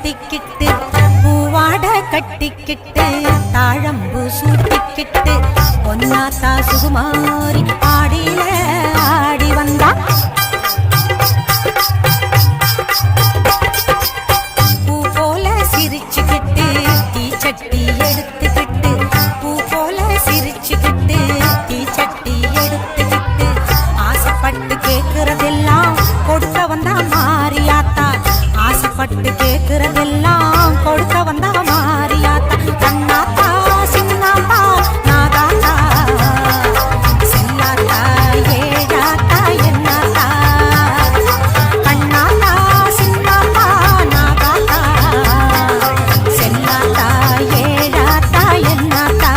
சுத்திக்கிட்டு பூவாட கட்டிக்கிட்டு தாழம்பு சூட்டிக்கிட்டு பொன்னாத்தா சுகுமாரி ஆடியில ஆடி வந்தா பூ போல சிரிச்சுக்கிட்டு தீச்சட்டி எடுத்துக்கிட்டு பூ போல சிரிச்சுக்கிட்டு தீச்சட்டி எடுத்துக்கிட்டு ஆசைப்பட்டு கேட்கறதெல்லாம் கொடுக்க வந்தா மாரியாத்தா ஆசைப்பட்டு கேட்கறதெல்லாம் கொடுக்க வந்தா மாரியாத்தா கண்ணாத்தா சின்னாத்தா நாகாத்தா செல்லாத்தா ஏழாத்தா என்னாத்தா கண்ணாத்தா சின்னாத்தா நாகாத்தா செல்லாத்தா ஏழாத்தா என்னாத்தா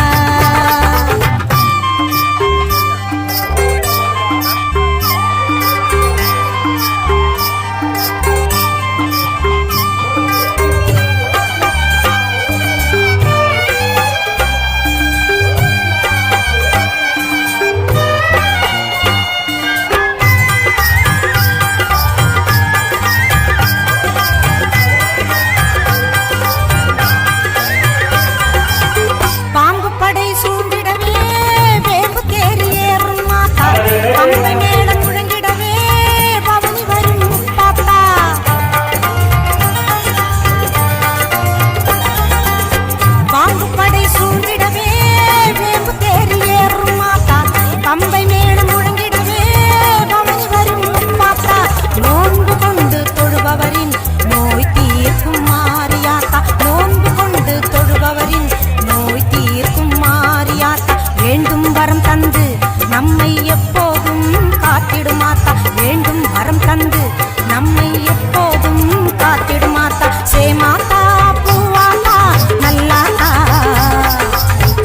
நம்மை எப்போதும் காத்திடுமாத்தா வேண்டும் வரம் தந்து நம்மை எப்போதும் காத்திடுமாத்தா சேமாத்தா பூவாத்தா நல்லாத்தா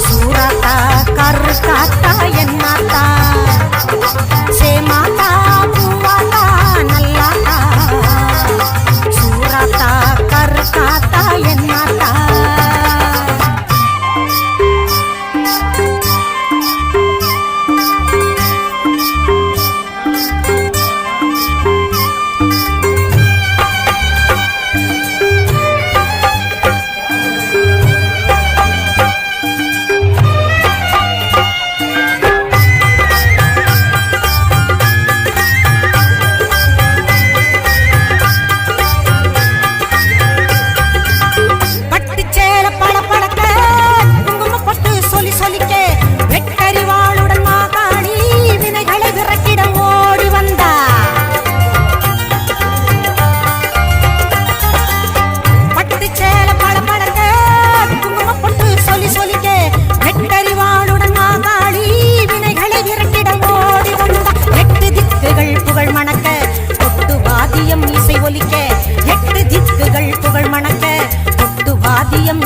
சூராத்தா கருத்தாத்தா என்னாத்தா சேமாத்தா பூவாத்தா நல்லாத்தா சூராத்தா கருத்தாத்தா என்னாத்தா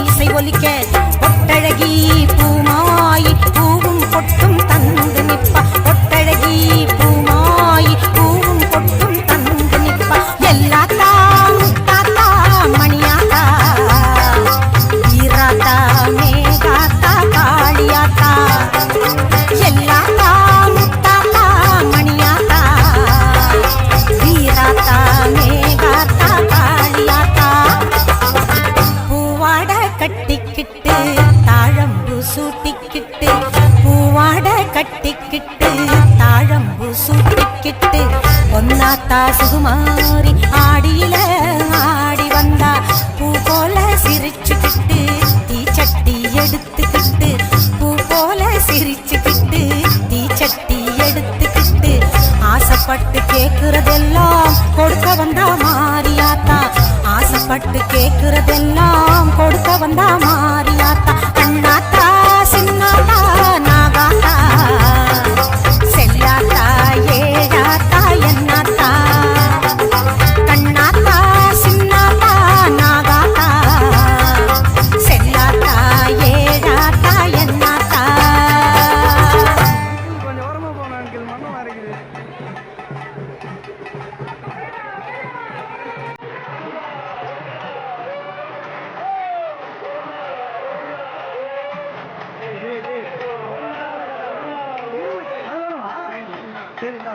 இசை ஒலிக்க பொட்டழகி பூமாயி பூவும் பொட்டும் தந்து நிப்பா பொட்டழகி பூமாயி பூவும் பொட்டும் தந்து நிப்பா எல்லாத்தா முத்தாத்தா மணியாத்தா ஈராத்தா மேகாத்தா காளியாத்தா எல்லாத்தா முத்தாத்தா மணியாத்தா ஈராத்தா மேகாத்தா காளியாத்தா பூவாட கட்டிக்கிட்டு தாழம்பு சூட்டிக்கிட்டு பூவாட கட்டிக்கிட்டு தாழம்பு சூட்டிக்கிட்டு பொன்னாத்தா சுகுமாரி ஆடியில ஆடி வந்தா பூ போல சிரிச்சுக்கிட்டு தீச்சட்டி எடுத்துக்கிட்டு பூ போல சிரிச்சுக்கிட்டு தீச்சட்டி எடுத்துக்கிட்டு ஆசைப்பட்டு கேட்கறதெல்லாம் கொடுக்க வந்தா மாரியாத்தா ஆசைப்பட்டு கேட்கறதெல்லாம் கொடுக்க வந்தா மாரியாத்தா கண்ணாத்தா சின்னாத்தா நாகாத்தா செல்லாத்தா ஏழாத்தா என்னாத்தா கண்ணாத்தா சின்னாத்தா நாகாத்தா செல்லாத்தா ஏழாத்தா என்னாத்தா கொஞ்சம் ஓரமா போனா மண்ணு மாறிக்குது சரிண்ணா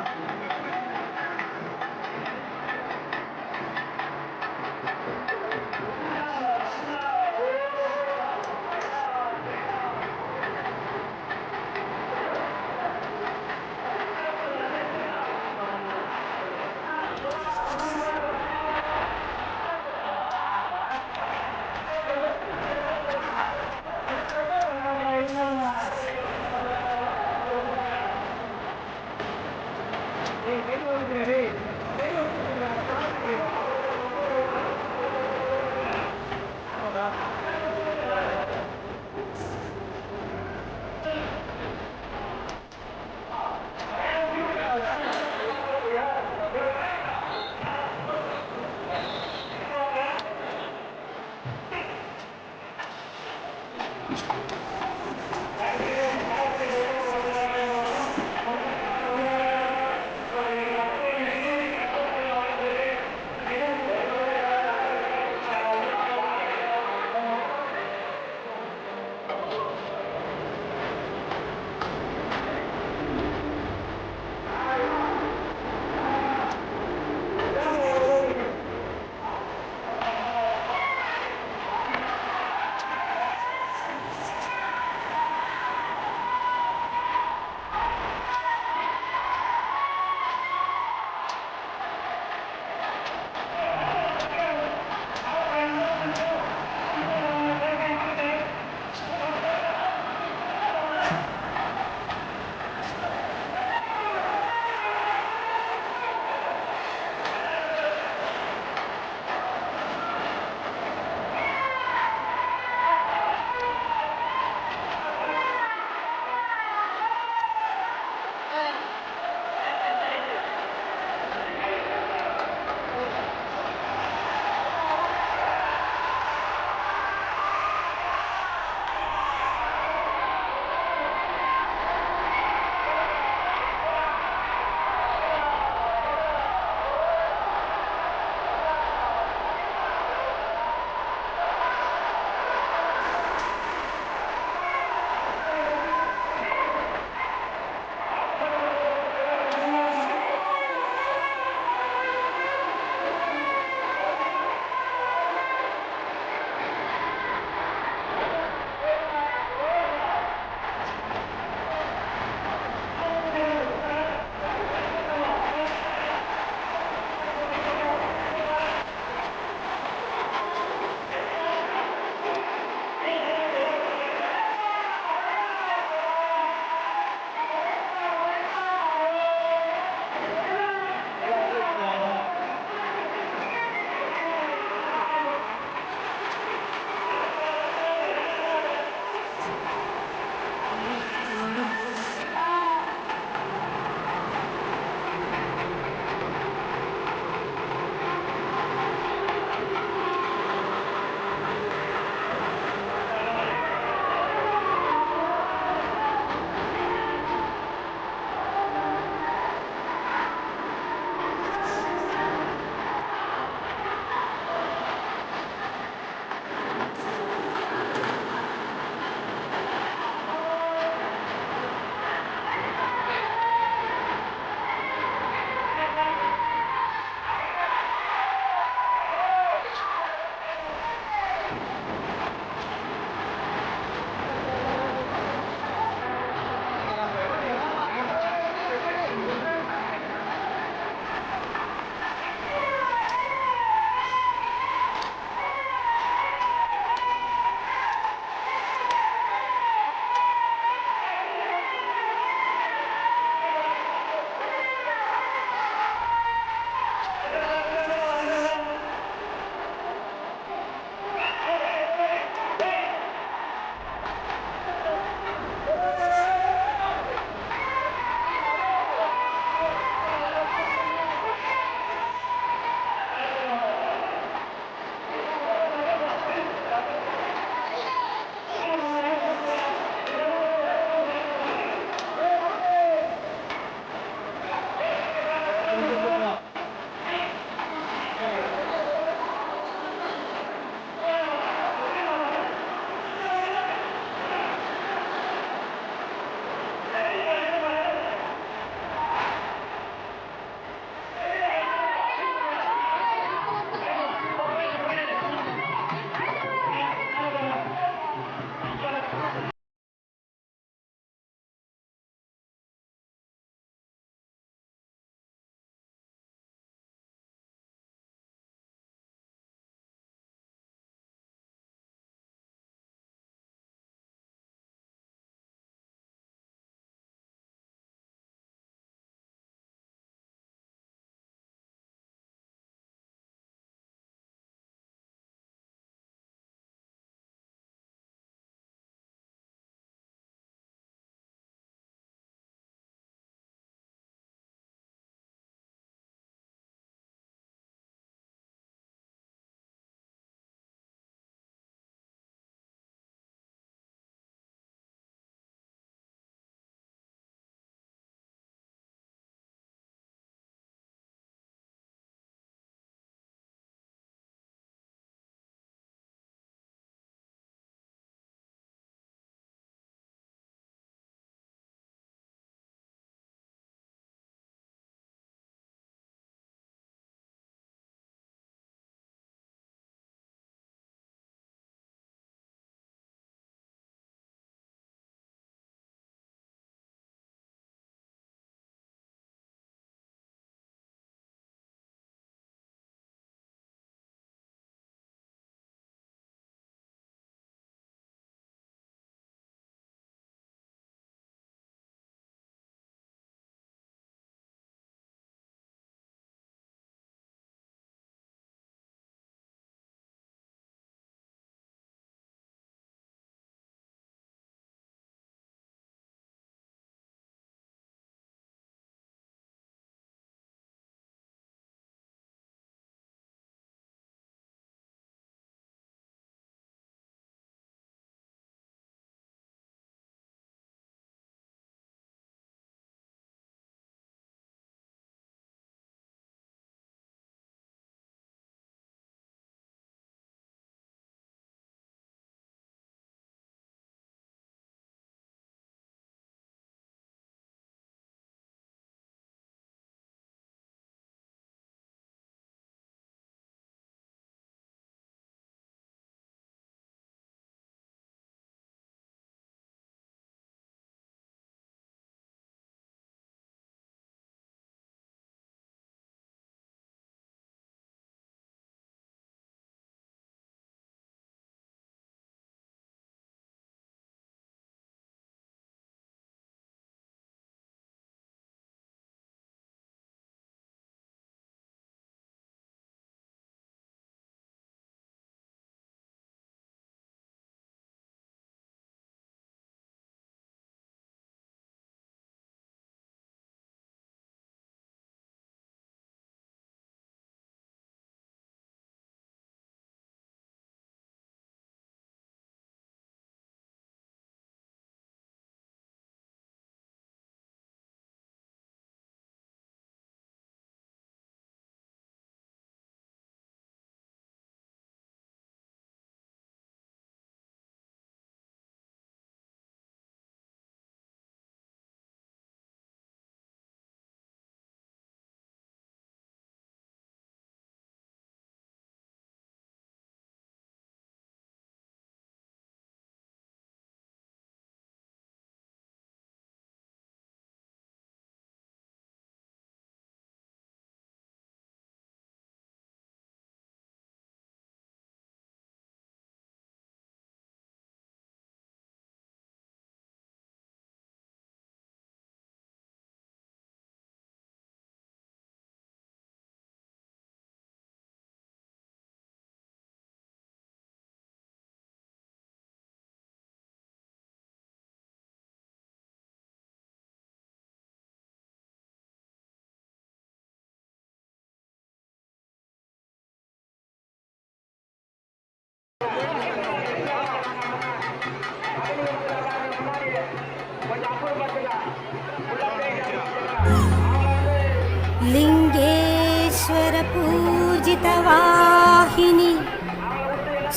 लिंगेश्वर पूजित वाहिनी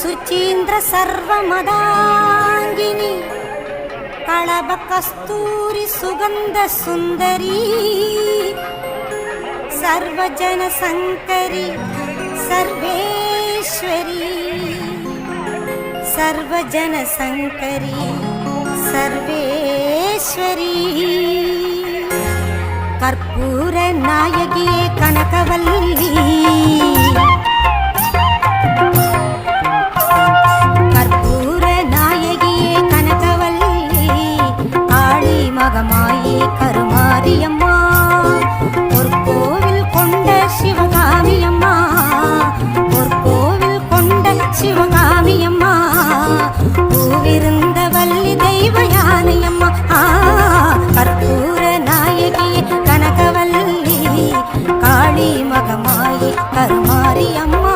सुचीन्द्र सर्वमदांगिनी कळभ कस्तूरी सुगंध सुंदरी सर्वजन संकरी सर्वेश्वरी सर्वजन संकरी सर्वेश्वरी कर्पूर नायगिये कनकवल्ली कर्पूर नायगिये कनकवल्ली काळी मगमायि करुमारियम्मा பொற்கோவில் கொண்ட சிவகாமியம்மா பொற்கோவில் கொண்ட சிவகாமியம்மா பூவிருந்த வள்ளி தெய்வ யானையம்மா கற்பூர நாயகி கனகவல்லி காளி மகமாயி கருமாரியம்மா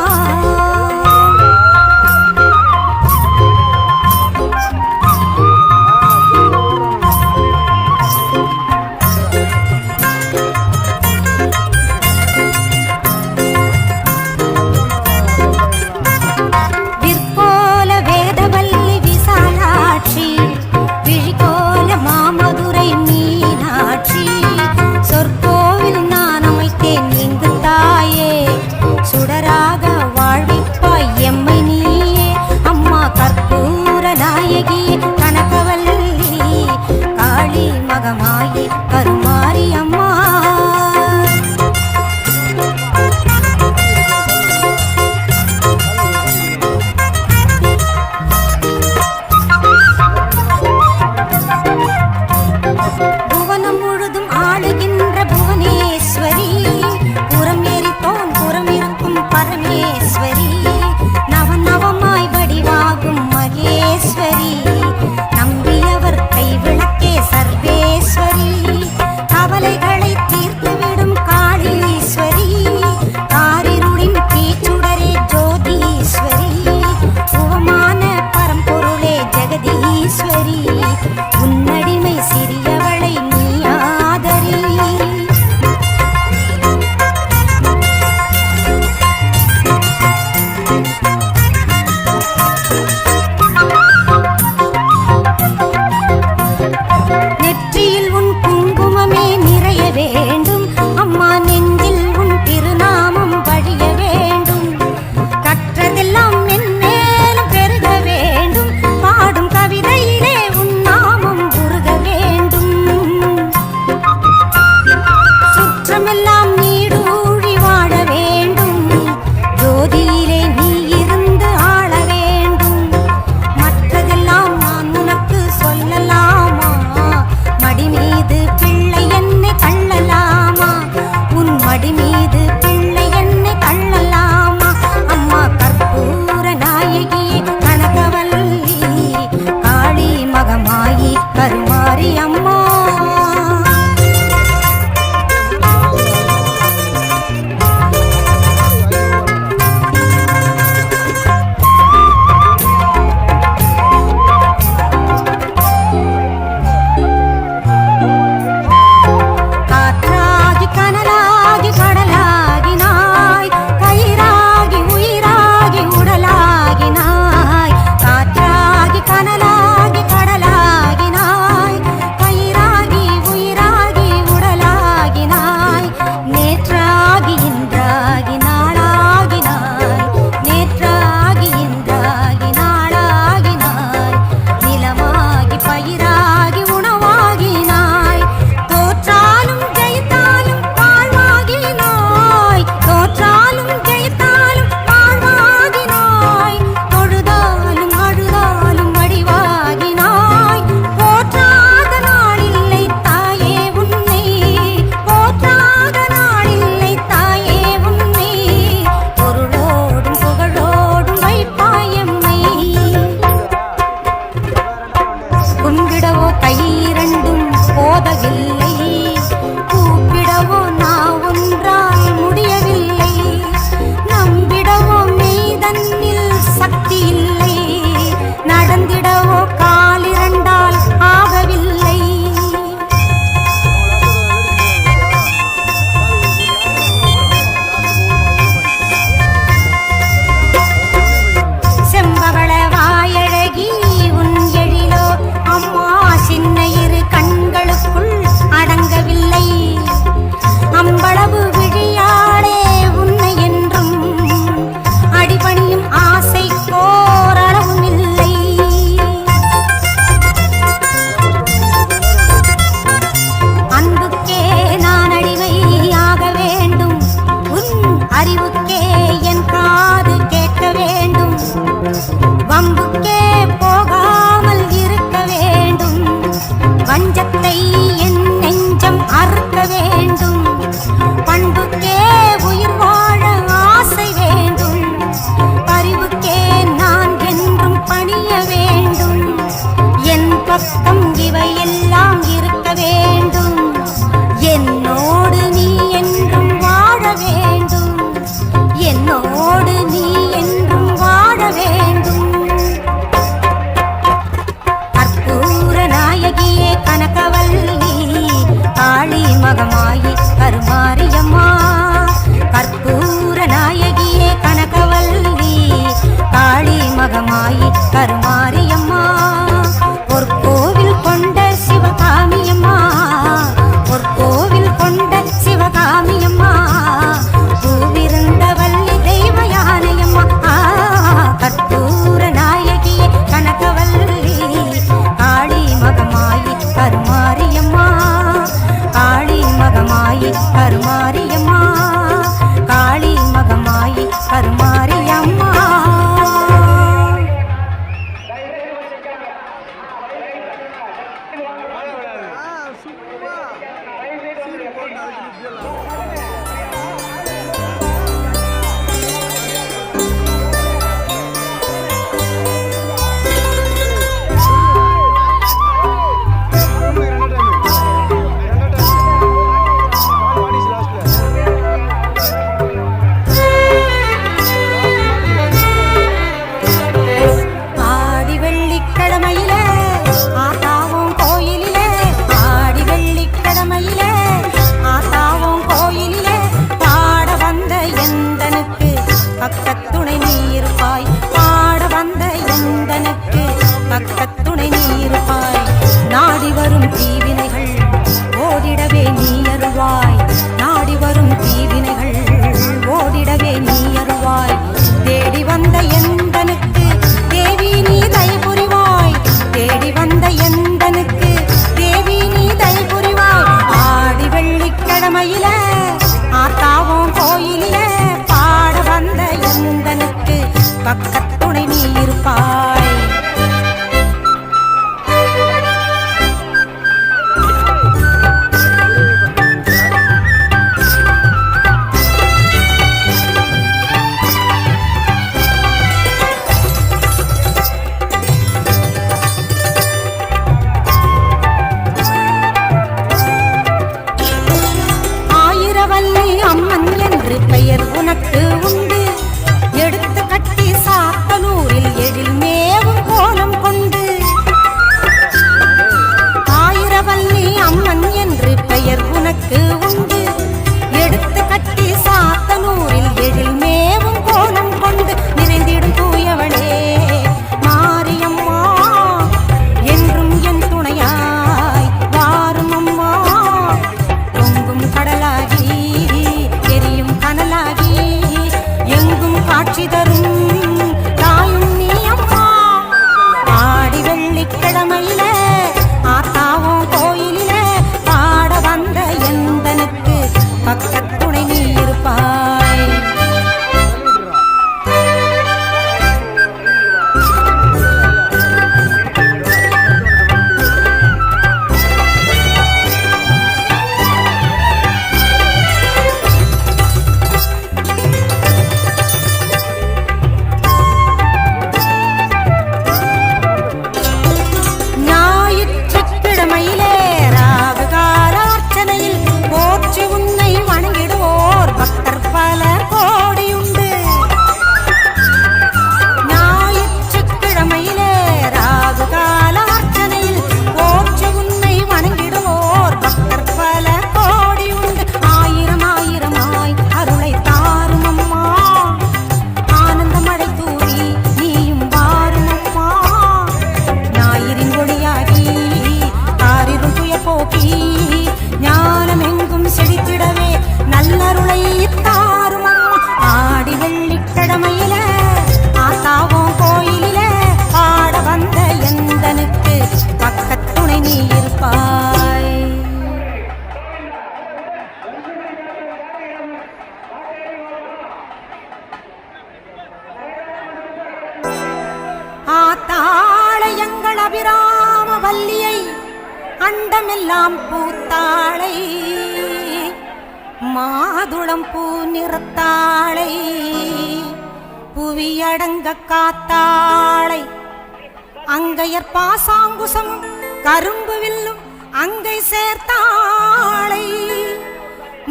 கருமாரியம்மா காளி மகமாயி கருமாரியம்மா சும்மா சீரி போட்டு அதுக்கு பக்கத்துணை நீருப்பாய் பாட வந்த எந்தனுக்கு பக்கத்துணை நீருப்பாய் நாடி வரும் தீவினைகள் ஓடிடவே நீ அருள்வாய் நாடி வரும் தீவினைகள் ஓடிடவே நீ அருள்வாய் தேடி வந்த எந்தனுக்கு தேவி நீ தயை புரிவாய் தேடி வந்த எந்தனுக்கு தேவி நீ தயை புரிவாய் ஆடி வெள்ளிக்கிழமையில ஆத்தாவும் கோயிலிலே பாட வந்த எந்தனுக்கு பக்கத்துணை நீ இருப்பாய் ஆயிரவல்லி அம்மன் என்று பெயர் உனக்கு உண்டு எடுத்து கட்டி சாத்தனூரில் எழில் மேவும் கோலம் கொண்டு ஆயிரவல்லி அம்மன் என்று பெயர் உனக்கு உண்டு எடுத்து கட்டி சாத்தனூரில் எழில் மேவும் கோலம் கொண்டு நிறைந்திடும் தூயவளே மாரியம்மா என்றும் என் துணையாய் வாரும் அம்மா பொங்கும் கடலாகி எரியும் கனலாகி எங்கும் காட்சி தரும் தாயும் நீ அம்மா ஆடி வெள்ளிக்கிழமையில ஆத்தாவும் கோயிலில பாட வந்த எந்தனுக்கு பக்கத்துணை நீ இருப்பாய் ஞாயிற்றுக்கிழமையிலே ராகு கால அர்ச்சனையில் போற்றி உன்னை வணங்கிடுவோர் பக்தர் பல கோடியுண்டு ஞாயிற்றுக்கிழமையிலே ராகு கால அர்ச்சனையில் போற்றி உன்னை வணங்கிடுவோர் பக்தர் பல கோடியுண்டு ஆயிரம் ஆயிரமாய் அருளை தாரும் அம்மா ஆனந்த மழை தூவி நீயும் வாரும் அம்மா ஞாயிறின் ஒளியாகி ஆரிரும் துய போக்கி ஞானம் எங்கும் செழித்திடவே நல்லருளை தாரும் அம்மா ஆடி வெள்ளிக்கிழமையில ஆத்தாவும் கோயிலில பாட வந்த எந்தனுக்கு பக்கத்துணை நீ இருப்பாய் ஆத்தாளை எங்கள் அபிராம வல்லியை அண்டமெல்லாம் பூத்தாளை மாதுளம் பூ நிறத்தாளை புவியடங்க காத்தாளை அங்கையர் பாசாங்குசம் கரும்பு வில்லும் அங்கை சேர்த்தாளை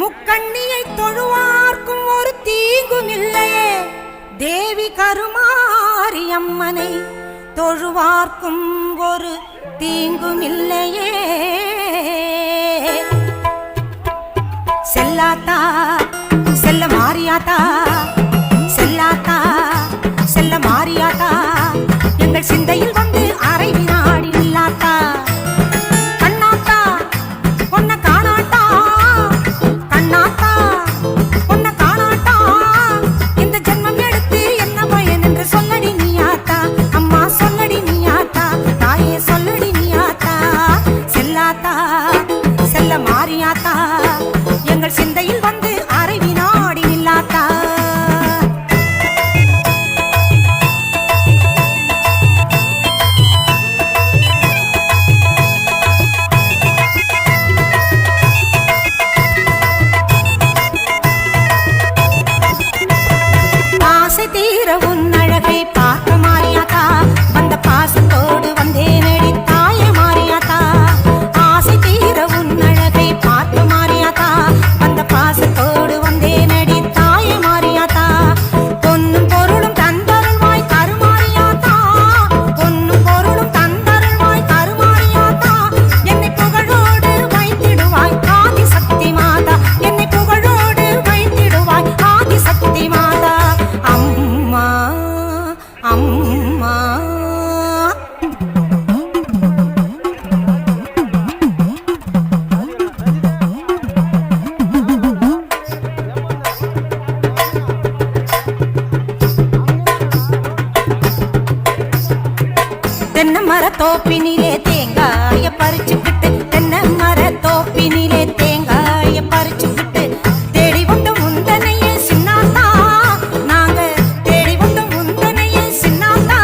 முக்கண்ணியை தொழுவார்க்கும் ஒரு தீங்கும் இல்லையே தேவி கருமாரியம்மனை தொழுவார்க்கும் ஒரு தீங்கும் இல்லையே செல்லாத்தா செல்ல மாரியாத்தா செல்லாத்தா செல்ல மாரியாத்தா எங்கள் சிந்தையில் வந்து அரை வினாடி நில்லாத்தா கண்ணாத்தா பொன்ன காணாட்டா கண்ணாத்தா பொன்ன காணாட்டா இந்த ஜென்மம் எடுத்து என்ன பயன் என்று சொல்லடி நீயாத்தா அம்மா சொல்லடி நீயாத்தா தாயே சொல்லடி நீயாத்தா செல்லாத்தா செல்ல மாரியாத்தா எங்கள் சிந்தையில் வந்து அரை வினாடி நில்லாத்தா தீர உன் அழகை பார்க்க மாறியாத்தா வந்த பாசத்தோடு வந்தேனடி தாய மாறியாத்தா ஆசை தீர உன் அழகை பார்க்க மாறியாத்தா வந்த பாசத்தோடு வந்தேனடி தாய மாறியாத்தா பொன்னும் பொருளும் தந்தருள்வாய் கருமாறியாத்தா பொன்னும் பொருளும் தந்தருள்வாய் கருமாறியாத்தா என்னை புகழோடு வைத்திடுவாய் ஆதி சக்தி மாதா என்னை புகழோடு வைத்திடுவாய் ஆதி சக்தி மாதா அம்மா அம்மா தென்னை மர தோப்பினிலே தேங்காய பறிச்சுக்கிட்டு தென்னை மர தோப்பினிலே தேங்காய பறிச்சுக்கிட்டு தேடி வந்த முந்தனையே சின்னாத்தா நாங்க தேடி வந்த முந்தனையே சின்னாத்தா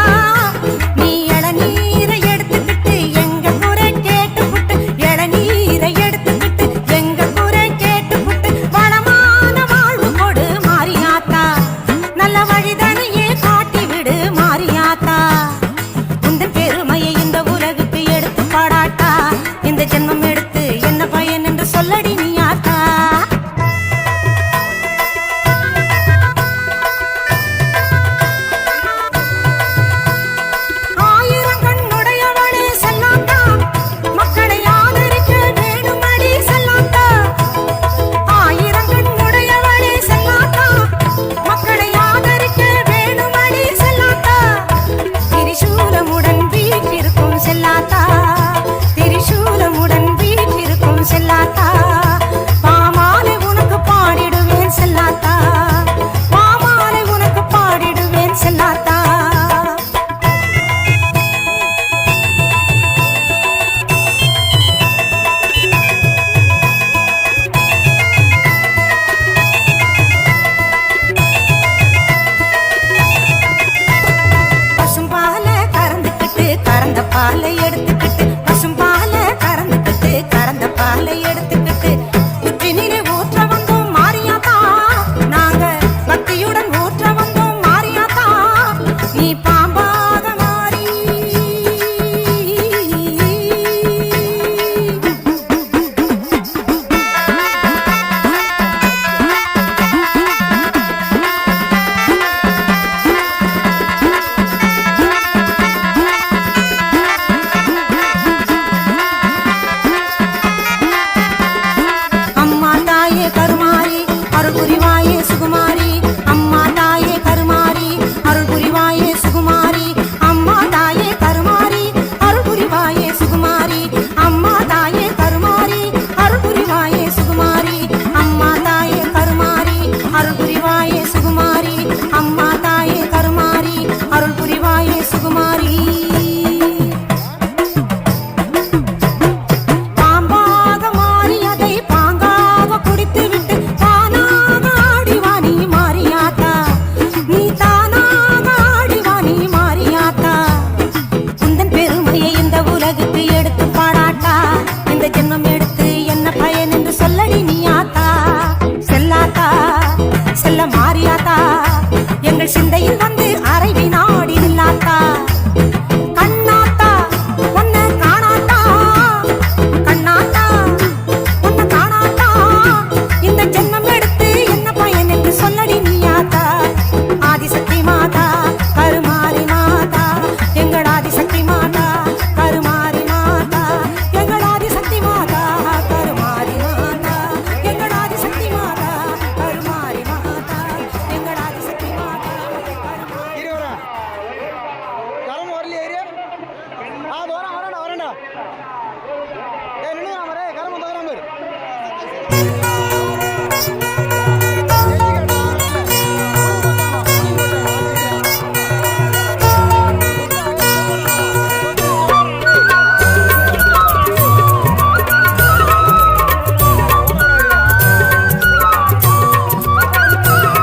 நீ இளநீரை எடுத்துக்கிட்டு எங்க குறை கேட்டுக்கிட்டு இளநீரை எடுத்துக்கிட்டு எங்க குறை கேட்டுக்கிட்டு வளமான வாழ்வு கொடு மாறியாத்தா நல்ல வழிதனையே காட்டி விடு மாறியாத்தா உந்தன் பெருமையை இந்த உலகுக்கு எடுத்து பாடாட்டா இந்த ஜென்மம் எடுத்து என்ன பயன் என்று சொல்லடி நீ ஆத்தா ஆயிரம் கண்ணுடையவளே செல்லாத்தா மக்களை ஆதரிக்க வேணுமடி செல்லாத்தா ஆயிரம் கண்ணுடையவளே செல்லாத்தா மக்களை ஆதரிக்க வேணுமடி செல்லாத்தா திரிசூலமுடன் வீட்டிற்கும் செல்லாத்தா திரிசூலமுடன் வீட்டிற்கும் செல்லாத்தா பாமாலை உனக்கு பாடிடுவேன் செல்லாத்தா பாமாலை உனக்கு பாடிடுவேன் செல்லாத்தா பசும்பால கறந்துக்கிட்டு கறந்த பாலை எடுத்துக்கிட்டு பசும்பால கறந்துக்கிட்டு கறந்த பாலை எடுத்துக்கிட்டு புற்றினிலே ஊற்ற வந்தோம் மாறியாத்தா நாங்க பக்தியுடன் ஊற்ற வந்தோம் மாறியாத்தா நீ பாம்பாக மாறி அம்மா தாயே கருமாரி அருள் புரிவாயே சுகுமாரி அம்மா தாயே கருமாரி அருள் புரிவாயே சுகுமாரி அம்மா தாயே கருமாரி அருள் புரிவாயே சுகுமாரி அம்மா தாயே கருமாரி அருள் புரிவாயே சுகுமாரி அம்மா தாயே கருமாரி அருள் புரிவாயே சுகுமாரி அம்மா தாயே கருமாரி அருள் புரிவாயே சுகுமாரி பாம்பாக மாறி அதை பாங்காக குடித்து விட்டு தானாக ஆடிவா நீ மாறியாத்தா நீ தானாக ஆடிவா நீ மாறியாத்தா உந்தன் பெருமையை இந்த உலகுக்கு எடுத்து பாடாட்டா இந்த ஜென்மம் எடுத்து என்ன பயன் என்று சொல்லடி நீ ஆத்தா செல்லாத்தா செல்ல மாறியாத்தா எங்கள் சிந்தையில் வந்து அரை வினாடி நில்லாத்தா கண்ணாத்தா உன்னை காணாத்தா கண்ணாத்தா உன்னை காணாத்தா இந்த ஜென்மம் எடுத்து என்ன பயன் என்று சொல்லடி நீயாத்தா ஆதிசக்தி மாதா கருமாரி மாதா எங்கள் ஆதிசக்தி மாதா கருமாரி மாதா எங்கள் ஆதிசக்தி மாதா கருமாரி மாதா எங்கள் ஆதிசக்தி மாதா கருமாரி மாதா எங்கள் ஆதிசக்தி மாதா கரம் வரலையே. ஆ வரேன்டா